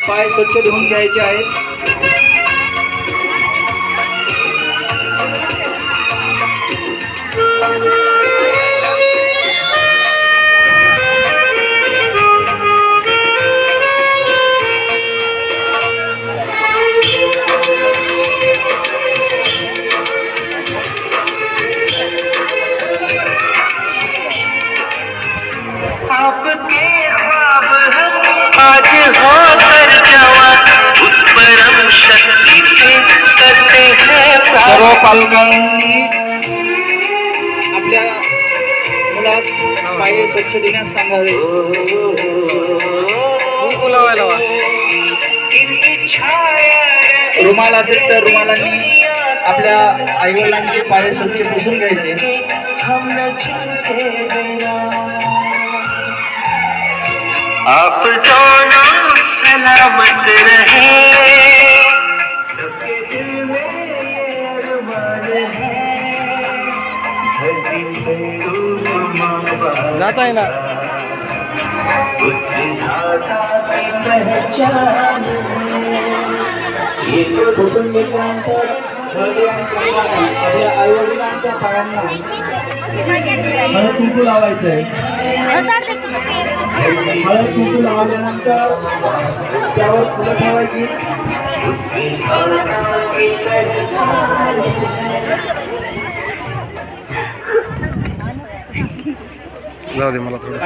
पाय स्वच्छ धुवून घ्यायचे आहेत. आज होकर जवान उस परम शक्ति से करते हैं सर्व पालकांनी आपल्या मुलास पाय स्वच्छ धुण्यास सांगावे. रुमाल असेल तर रुमालांनी आपल्या आईवडिलांचे पाय स्वच्छ पुसून घ्यायचे. आप दोनों सलामत रहे. जाता है ना पुसून घेतल्यानंतर आपल्या आईवडिलांच्या पायांना हळद कुंकू लावायचं आहे. हळद कुंकू लावल्यानंतर त्यावर फुलं ठेवायची. जाऊ दे मला थोडं.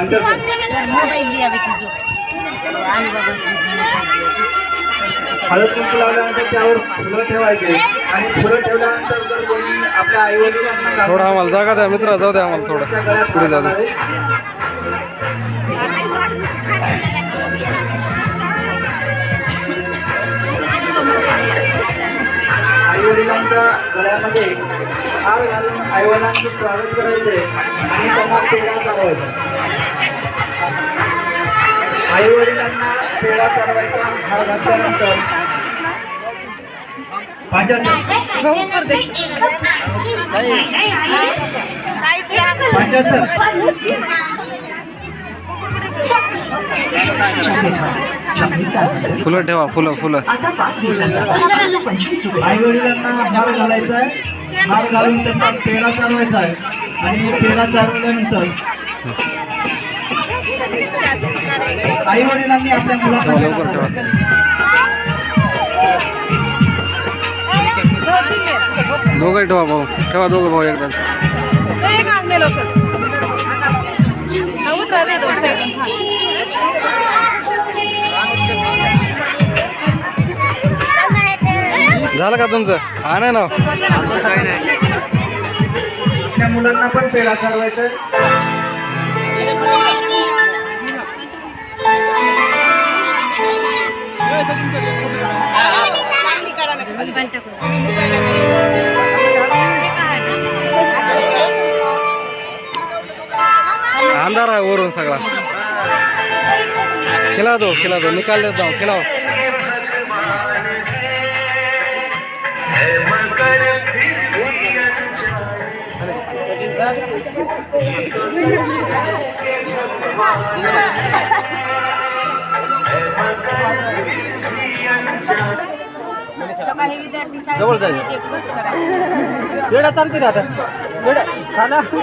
हळद कुंकू लावल्यानंतर त्यावर फुलं ठेवायचे आणि फुलं ठेवल्यानंतर जर कोणी आपल्या आईवडिलांना थोडं आम्हाला जागा द्या मित्र, जाऊ द्या आम्हाला थोडं पुढे जाऊ दे. आईवडिलांच्या गळ्यामध्ये हार घालून आईवडिलांचं स्वागत करायचे आणि त्यांना पेढा चालवायचा. आईवडिलांना पेढा चालवायचा. हार घातल्यानंतर फुलं ठेवा, फुलं फुलं. आईवडिलांना हार घालायचा आहे. हार घालून त्यांना पेढा चालवायचा आहे आणि पेढा चालवल्यानंतर आईवडिलांनी आपल्या मुलाला लवकर ठेवा. दोघंही ठेवा भाऊ, ठेवा दोघं भाऊ एकदाच. झालं का तुमचं? हा नाही ना त्या मुलांना पण पेढा चालवायचा आहे. अंधार आहे वरून सगळा. खिला दो निकाल देता हूँ, खिलाओ. जवळ जाईल. वेळा चालते ना आता.